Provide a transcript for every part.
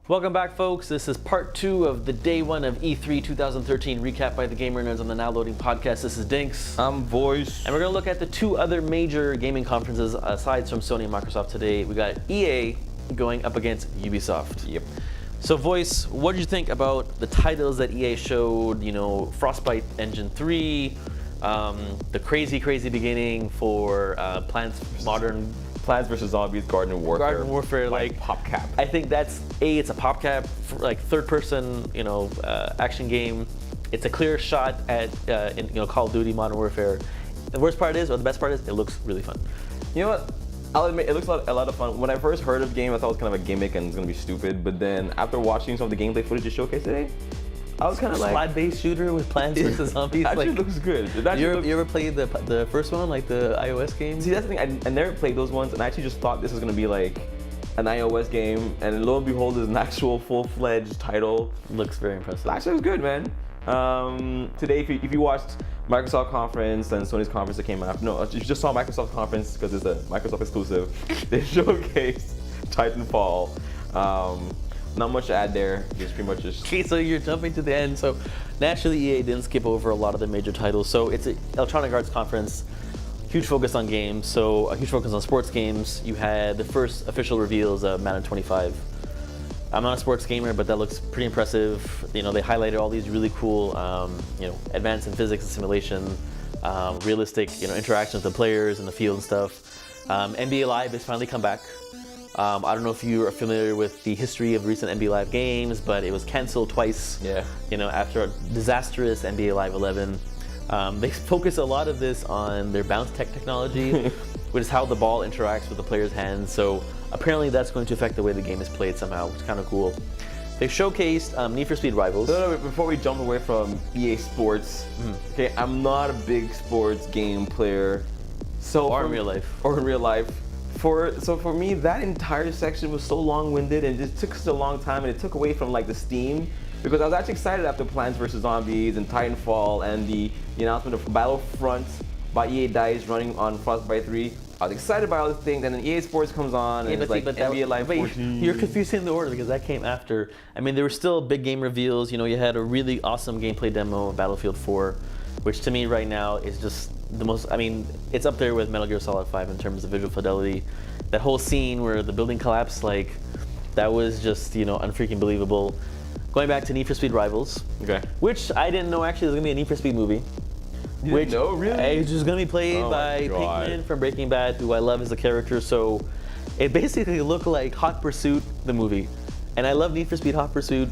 Welcome back, folks. This is part 2 of the day 1 of E3 2013 recap by the Gamer Nerds on the Now Loading podcast. This is Dinx. I'm Voyce. And we're going to look at the 2 other major gaming conferences aside from Sony and Microsoft today. We got EA going up against Ubisoft. Yep. So Voyce, what did you think about the titles that EA showed? You know, Frostbite Engine 3, the crazy beginning for Plants vs. Zombies Garden Warfare. Like PopCap. I think that's it's a PopCap, like third-person, action game. It's a clear shot at Call of Duty Modern Warfare. The worst part is, or the best part is, it looks really fun. You know what? I'll admit, it looks a lot of fun. When I first heard of the game, I thought it was kind of a gimmick and it's gonna be stupid. But then after watching some of the gameplay footage you showcased today, I was kind of like slide-based shooter with Plants vs. Zombies. Actually looks good. You ever played the first one, like the iOS game? See, that's the thing. I never played those ones, and I actually just thought this was gonna be like an iOS game, and lo and behold, it's an actual full-fledged title. Looks very impressive. Actually, it was good, man. Today, if you watched Microsoft conference and Sony's conference that came after, no, you just saw Microsoft conference because it's a Microsoft exclusive. They showcased Titanfall. Not much to add there. It's pretty much just. Okay, so you're jumping to the end. So naturally, EA didn't skip over a lot of the major titles. So it's an Electronic Arts conference. Huge focus on games. So a huge focus on sports games. You had the first official reveals of Madden 25. I'm not a sports gamer, but that looks pretty impressive. They highlighted all these really cool, advanced in physics and simulation, realistic, interactions with the players in the field and stuff. NBA Live has finally come back. I don't know if you are familiar with the history of recent NBA Live games, but it was canceled twice. Yeah. After a disastrous NBA Live 11. They focus a lot of this on their bounce technology, which is how the ball interacts with the player's hands. So apparently that's going to affect the way the game is played somehow, which is kind of cool. They showcased Need for Speed Rivals. No, before we jump away from EA Sports, okay, I'm not a big sports game player. Or in real life. So for me, that entire section was so long-winded and it just took such a long time, and it took away from like the steam, because I was actually excited after Plants vs. Zombies and Titanfall and the announcement of Battlefront by EA DICE running on Frostbite 3. I was excited by all these things, and then EA Sports comes on and it's like NBA Live 14. You're confusing the order because that came after. I mean, there were still big game reveals. You had a really awesome gameplay demo of Battlefield 4, which to me right now is just the most, it's up there with Metal Gear Solid 5 in terms of visual fidelity. That whole scene where the building collapsed, that was just, unfreaking believable. Going back to Need for Speed Rivals, okay, which I didn't know actually was gonna be a Need for Speed movie. You didn't know, really? It's just gonna be played by Pinkman from Breaking Bad, who I love as a character. So it basically looked like Hot Pursuit, the movie, and I love Need for Speed Hot Pursuit.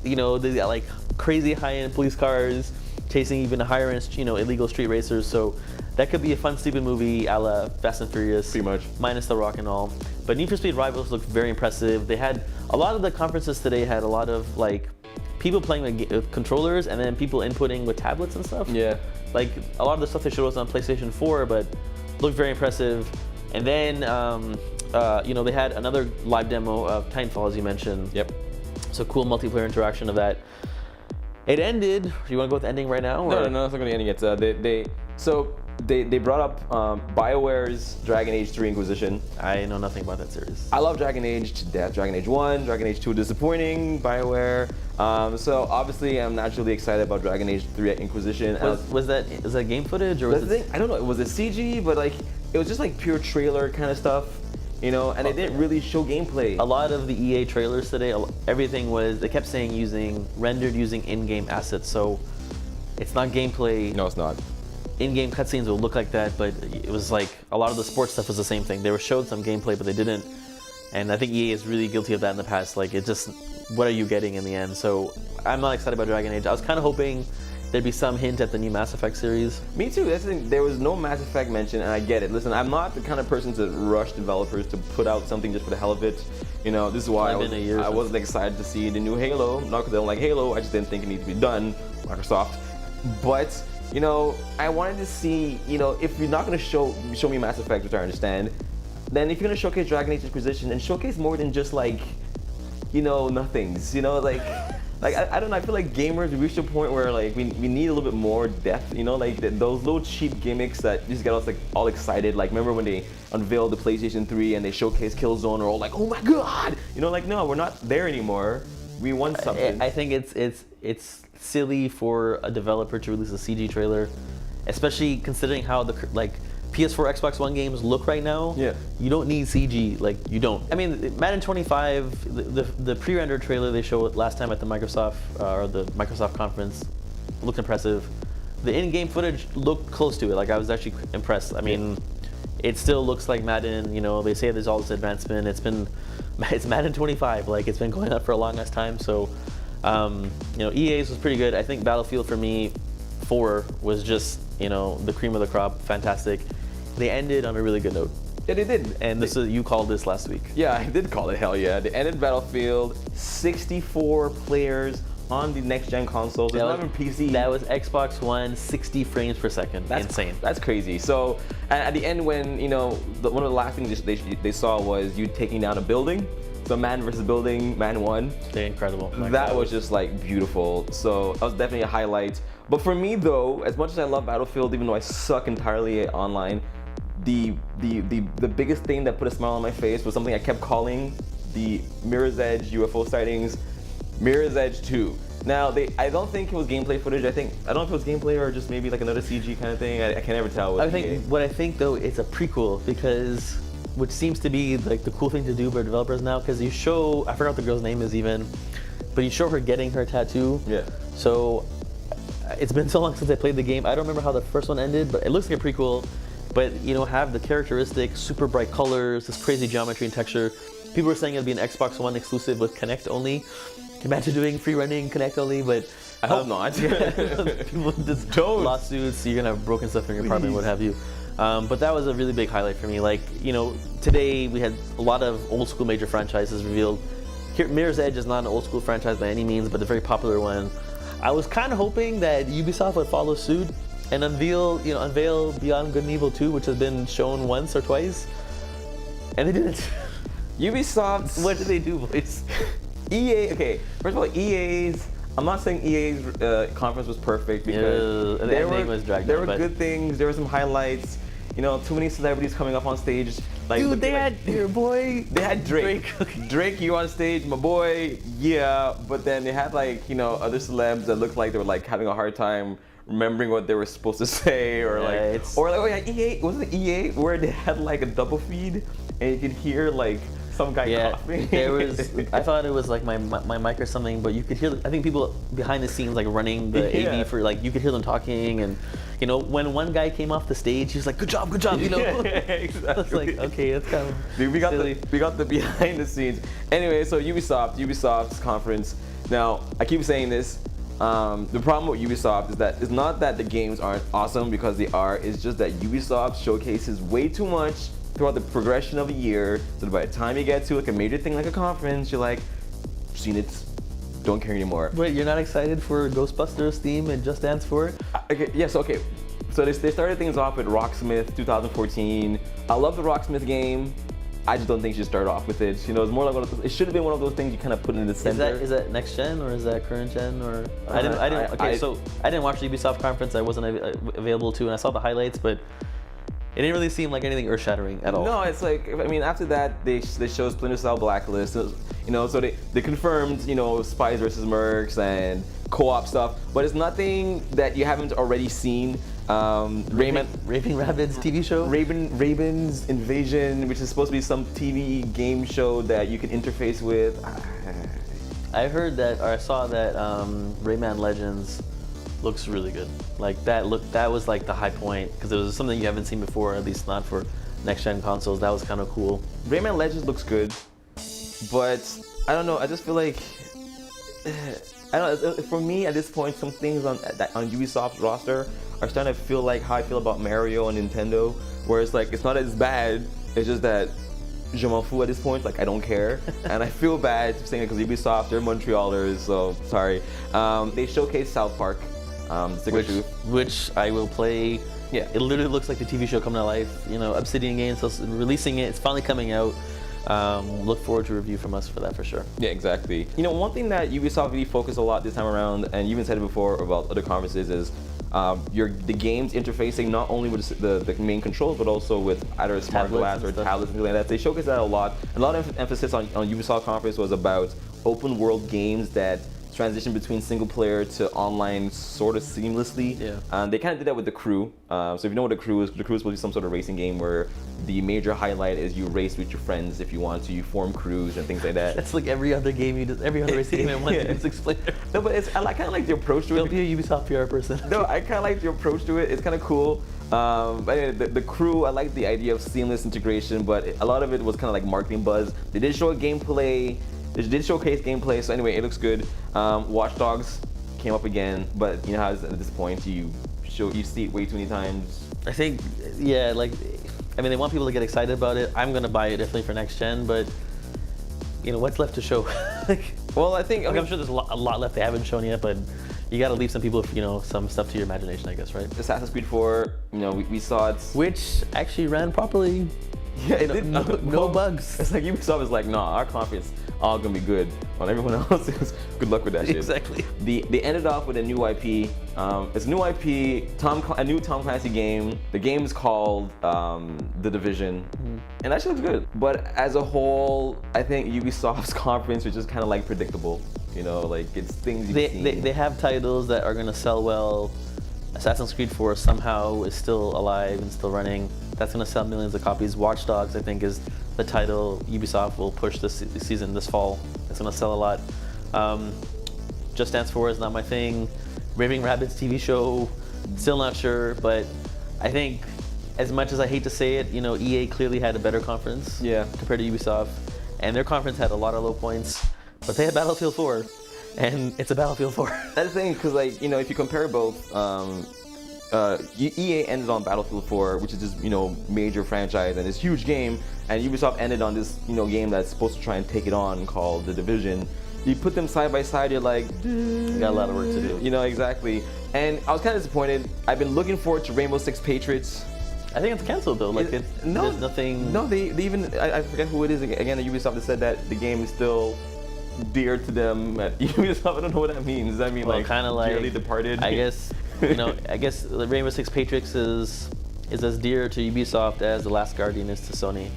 They got like crazy high-end police cars chasing even higher-end, illegal street racers. So that could be a fun, stupid movie a la Fast and Furious. Pretty much. Minus The Rock and all. But Need for Speed Rivals looked very impressive. They had a lot of the conferences today had a lot of people playing with controllers and then people inputting with tablets and stuff. Yeah. Like a lot of the stuff they showed us on PlayStation 4, but looked very impressive. And then, they had another live demo of Titanfall, as you mentioned. Yep. So cool multiplayer interaction of that. It ended. Do you want to go with the ending right now? No, it's not going to be ending yet. They brought up BioWare's Dragon Age 3 Inquisition. I know nothing about that series. I love Dragon Age to death. Dragon Age 1, Dragon Age 2 disappointing, BioWare. So obviously I'm naturally excited about DragonAge 3 Inquisition. Was that game footage or was it? I don't know. It was a CG, but it was just pure trailer kind of stuff. And it didn't really show gameplay. A lot of the EA trailers today, everything they kept saying rendered using in-game assets. So it's not gameplay. No, it's not. In-game cutscenes will look like that, but it was a lot of the sports stuff was the same thing. They were showed some gameplay, but they didn't. And I think EA is really guilty of that in the past. What are you getting in the end? So I'm not excited about Dragon Age. I was kind of hoping there'd be some hint at the new Mass Effect series. Me too. That's the thing. There was no Mass Effect mention, and I get it. Listen, I'm not the kind of person to rush developers to put out something just for the hell of it. This is why I wasn't excited to see the new Halo. Not because I don't like Halo. I just didn't think it needed to be done, Microsoft. But I wanted to see, if you're not going to show me Mass Effect, which I understand, then if you're going to showcase Dragon Age Inquisition, and showcase more than just nothings, Like I don't know. I feel like gamers we reached a point where like we need a little bit more depth. You know, like those little cheap gimmicks that just get us like all excited. Like remember when they unveiled the PlayStation 3 and they showcased Killzone, or all like, oh my god. You know, like no, we're not there anymore. We want something. I think it's silly for a developer to release a CG trailer, especially considering how the like PS4, Xbox One games look right now. Yeah. You don't need CG, like you don't. I mean, Madden 25, the pre-rendered trailer they showed last time at the Microsoft or the Microsoft conference looked impressive. The in-game footage looked close to it. Like I was actually impressed. I mean, it still looks like Madden. You know, they say there's all this advancement. It's Madden 25. Like it's been going on for a long ass time. So, you know, EA's was pretty good. I think Battlefield for me, 4 was just, you know, the cream of the crop. Fantastic. They ended on a really good note. Yeah, they did. And you called this last week. Yeah, I did call it. Hell yeah. They ended Battlefield. 64 players on the next-gen consoles. It's not even PC. That was Xbox One, 60 frames per second. That's insane. That's crazy. So at the end, when you know, one of the last things they saw was you taking down a building. So man versus building, man won. They're incredible. That was just like beautiful. So that was definitely a highlight. But for me though, as much as I love Battlefield, even though I suck entirely online, the biggest thing that put a smile on my face was something I kept calling the Mirror's Edge UFO sightings. Mirror's Edge 2. Now, I don't think it was gameplay footage. I don't know if it was gameplay or just maybe like another CG kind of thing. I can never tell. What I think though, it's a prequel because, which seems to be like the cool thing to do for developers now, because you show, I forgot what the girl's name is even, but you show her getting her tattoo. Yeah. So it's been so long since I played the game. I don't remember how the first one ended, but it looks like a prequel. But you know, have the characteristic super bright colors, this crazy geometry and texture. People were saying it'd be an Xbox One exclusive with Kinect only. Imagine doing free running Kinect only, but I hope not. People just lawsuits, you're gonna have broken stuff in your apartment, what have you. But that was a really big highlight for me. Like, you know, today we had a lot of old school major franchises revealed. Here, Mirror's Edge is not an old school franchise by any means, but a very popular one. I was kind of hoping that Ubisoft would follow suit and unveil Beyond Good and Evil 2, which has been shown once or twice, and they didn't. Ubisoft, what did they do, boys? EA, okay, first of all, EA's, I'm not saying EA's conference was perfect because there were good things, there were some highlights, you know, too many celebrities coming up on stage. Like, dude, they had your boy. They had Drake. Drake, you on stage, my boy, yeah, but then they had like, you know, other celebs that looked like they were like having a hard time remembering what they were supposed to say, or oh yeah, EA, wasn't it EA where they had like a double feed and you could hear like some guy coughing. There was, I thought it was like my mic or something, but you could hear, I think people behind the scenes like running the AV for like, you could hear them talking, and you know, when one guy came off the stage, he was like, good job, you know? Exactly. It's like, okay, that's kind of dude, we got the behind the scenes. Anyway, so Ubisoft's conference. Now, I keep saying this, the problem with Ubisoft is that it's not that the games aren't awesome, because they are, it's just that Ubisoft showcases way too much throughout the progression of a year, so that by the time you get to like a major thing like a conference, you're like, seen it, don't care anymore. Wait, you're not excited for Ghostbusters theme and Just Dance 4? Okay, yes, okay. So they started things off with Rocksmith 2014. I love the Rocksmith game. I just don't think you should start off with it. You know, it's more like one of those, it should have been one of those things you kind of put in the center. Is that next gen or is that current gen or? I didn't watch the Ubisoft conference. I wasn't available to, and I saw the highlights, but it didn't really seem like anything earth-shattering at all. No, it's like, I mean, after that, they showed Splinter Cell Blacklist, you know, so they confirmed, you know, Spies versus Mercs and co-op stuff, but it's nothing that you haven't already seen. Raving Rabbids TV show? Raven's Invasion, which is supposed to be some TV game show that you can interface with. I heard that, or I saw that Rayman Legends looks really good. Like that was like the high point, because it was something you haven't seen before, at least not for next-gen consoles. That was kind of cool. Rayman Legends looks good, but I don't know, I just feel like, I don't know, for me at this point, some things on Ubisoft's roster are starting to feel like how I feel about Mario and Nintendo, where it's like, it's not as bad, it's just that je m'en fous at this point, like I don't care. And I feel bad saying it because Ubisoft, they're Montrealers, so sorry. They showcased South Park, which I will play. Yeah, it literally looks like the TV show coming to life. You know, Obsidian Games is releasing it, it's finally coming out. Look forward to a review from us for that for sure. Yeah, exactly. You know, one thing that Ubisoft really focused a lot this time around, and you even said it before about other conferences, is the games interfacing not only with the main controls, but also with either smart glass or tablets and things like that. They showcased that a lot. A lot of emphasis on Ubisoft conference was about open world games that transition between single player to online sort of seamlessly. Yeah. They kind of did that with The Crew. So if you know what The Crew is supposed to be some sort of racing game where the major highlight is you race with your friends if you want to, you form crews and things like that. That's like every other game every other racing game I want to explain. No, but I kind of like the approach to it. Don't be a Ubisoft PR person. No, I kind of like the approach to it. It's kind of cool. But anyway, the Crew, I like the idea of seamless integration, but a lot of it was kind of like marketing buzz. They did show a gameplay. They did showcase gameplay, so anyway, it looks good. Watch Dogs came up again, but you know how at this point you see it way too many times. I think, yeah, like, I mean, they want people to get excited about it. I'm gonna buy it definitely for next gen, but you know, what's left to show? Well, I think I'm sure there's a lot left they haven't shown yet, but you gotta leave some people, you know, some stuff to your imagination, I guess, right? Assassin's Creed 4, you know, we saw it, which actually ran properly. Yeah, it did. No bugs. It's like Ubisoft is like, nah, our conference all gonna be good. On everyone else, it was good luck with that shit. Exactly. They ended off with a new IP. It's a new IP, a new Tom Clancy game. The game is called The Division, and that shit looks good. But as a whole, I think Ubisoft's conference was just kind of like predictable. You know, like it's things you've seen. They have titles that are gonna sell well. Assassin's Creed 4 somehow is still alive and still running. That's gonna sell millions of copies. Watch Dogs, I think, is the title Ubisoft will push this season, this fall. It's gonna sell a lot. Just Dance 4 is not my thing. Raving Rabbids TV show, still not sure, but I think as much as I hate to say it, you know, EA clearly had a better conference compared to Ubisoft, and their conference had a lot of low points, but they had Battlefield 4, and it's a Battlefield 4. That's the thing, because like, you know, if you compare both, EA ended on Battlefield 4, which is this, you know, major franchise and this huge game, and Ubisoft ended on this, you know, game that's supposed to try and take it on called The Division. You put them side by side, you're like, you got a lot of work to do. You know, exactly. And I was kind of disappointed. I've been looking forward to Rainbow Six Patriots. I think it's canceled though. Like, there's nothing. No, they even, I forget who it is again at Ubisoft that said that the game is still dear to them at Ubisoft. I don't know what that means. Does that mean like kind of like dearly departed? I guess, you know, I guess the Rainbow Six Patriots is as dear to Ubisoft as The Last Guardian is to Sony.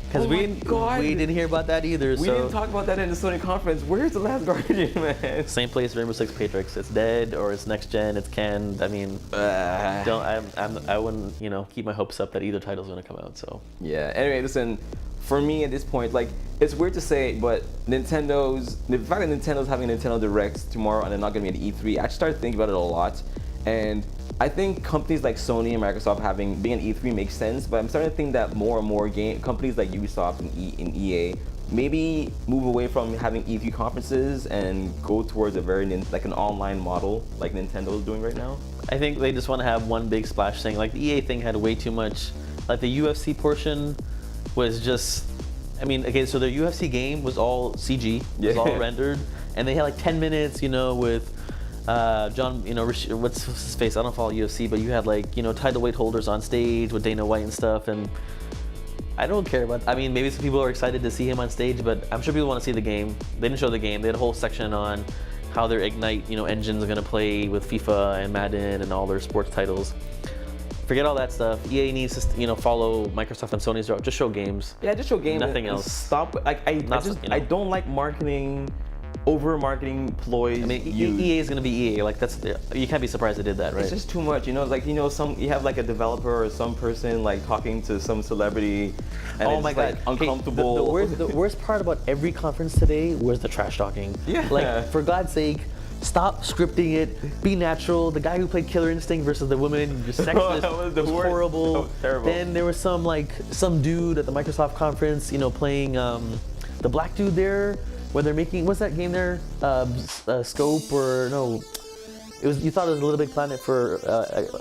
Because we didn't hear about that either. We didn't talk about that in the Sony conference. Where's The Last Guardian, man? Same place, Rainbow Six Patriots. It's dead or it's next gen. It's canned. I mean, I wouldn't, you know, keep my hopes up that either title's gonna come out. So yeah. Anyway, listen. For me at this point, like, it's weird to say, but the fact that Nintendo's having a Nintendo Direct tomorrow and they're not gonna be at E3, I actually started thinking about it a lot. And I think companies like Sony and Microsoft being an E3 makes sense, but I'm starting to think that more and more companies like Ubisoft and EA maybe move away from having E3 conferences and go towards a very like an online model like Nintendo's doing right now. I think they just want to have one big splash thing. Like the EA thing had way too much. Like the UFC portion was just, I mean, okay, so their UFC game was all CG, was all rendered, and they had like 10 minutes, you know, with John, you know, what's his face? I don't follow UFC, but you had like, you know, title weight holders on stage with Dana White and stuff, and I don't care about, I mean, maybe some people are excited to see him on stage, but I'm sure people want to see the game. They didn't show the game. They had a whole section on how their Ignite, you know, engines are going to play with FIFA and Madden and all their sports titles. Forget all that stuff. EA needs to, you know, follow Microsoft and Sony's route. Just show games. Yeah, just show games. Nothing else. Stop. Like I don't like marketing, over marketing ploys. I mean, EA is gonna be EA. Like you can't be surprised they did that, right? It's just too much. You know, like, you know, you have like a developer or some person like talking to some celebrity, and oh my God, like uncomfortable. Hey, the worst part about every conference today was the trash talking. Yeah. Like, for God's sake, stop scripting it. Be natural. The guy who played Killer Instinct versus the woman, just sexist, was horrible. That was terrible. Then there was some dude at the Microsoft conference, you know, playing the black dude there, where they're making, what's that game there? Scope or no? It was, you thought it was a Little Big Planet for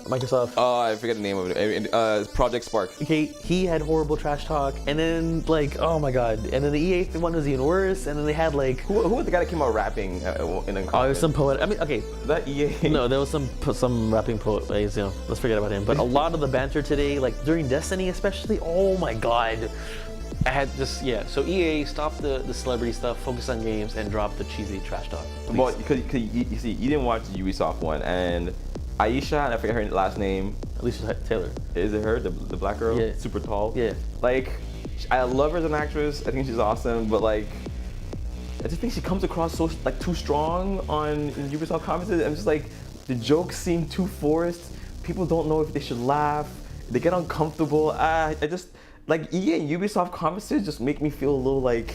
Microsoft. Oh, I forget the name of it. Project Spark. Okay, he had horrible trash talk, and then like, oh my God, and then the EA one was even worse, and then they had like, who was the guy that came out rapping in a conference? Oh, it was some poet. I mean, okay, that EA. No, there was some rapping poet. You know, let's forget about him. But a lot of the banter today, like during Destiny especially, oh my God. I had just, so EA stopped the celebrity stuff, focus on games, and drop the cheesy trash talk. Well, because you see, you didn't watch the Ubisoft one, and Aisha, and I forget her last name. Alicia Taylor. Is it her, the black girl? Yeah. Super tall? Yeah. Like, I love her as an actress. I think she's awesome, but like, I just think she comes across so like too strong on Ubisoft conferences. I'm just like, the jokes seem too forced. People don't know if they should laugh. They get uncomfortable. I just, like, EA and Ubisoft conferences just make me feel a little like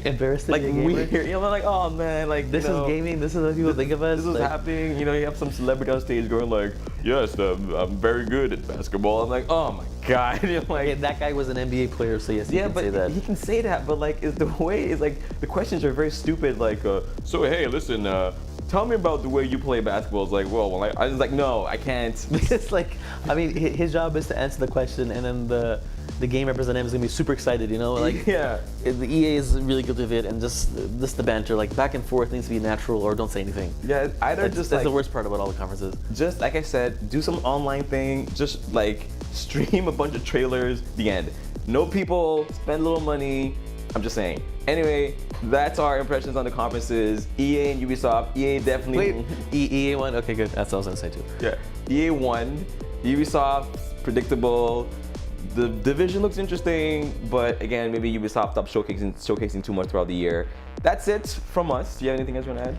embarrassed, like weird. You know, like, oh man, like this is gaming. This is what people think of us. This is happening. You know, you have some celebrity on stage going like, yes, I'm very good at basketball. I'm like, oh my god. You're like, that guy was an NBA player, so yes, he can say that. He can say that, but like, is the way is like the questions are very stupid. Like, so hey, listen, tell me about the way you play basketball. It's like, well, I was like, no, I can't. It's like, I mean, his job is to answer the question, and then the game representative is gonna be super excited, you know? Like, yeah. The EA is really good with it, and just the banter, like back and forth needs to be natural, or don't say anything. Yeah, either that's the worst part about all the conferences. Just like I said, do some online thing. Just like stream a bunch of trailers. The end. No people, spend a little money. I'm just saying. Anyway, that's our impressions on the conferences. EA and Ubisoft. EA definitely. Wait, EA won? Okay, good. That's what I was gonna say too. Yeah. EA won. Ubisoft, predictable. The division looks interesting, but again, maybe Ubisoft stopped showcasing too much throughout the year. That's it from us. Do you have anything else you want to add?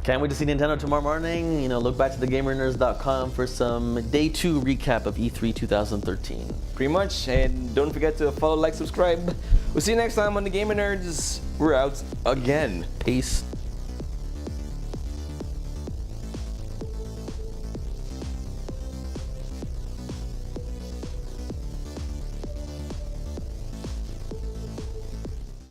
Can't wait to see Nintendo tomorrow morning. You know, look back to thegamernerdz.com for some day 2 recap of E3 2013. Pretty much, and don't forget to follow, like, subscribe. We'll see you next time on the Gamer Nerds. We're out again. Peace.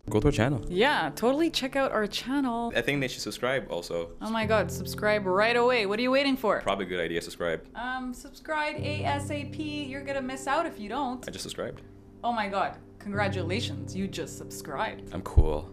Go to our channel. Yeah, totally check out our channel. I think they should subscribe also. Oh my god, subscribe right away. What are you waiting for? Probably a good idea, subscribe. Subscribe ASAP. You're gonna miss out if you don't. I just subscribed. Oh my god, congratulations, you just subscribed. I'm cool.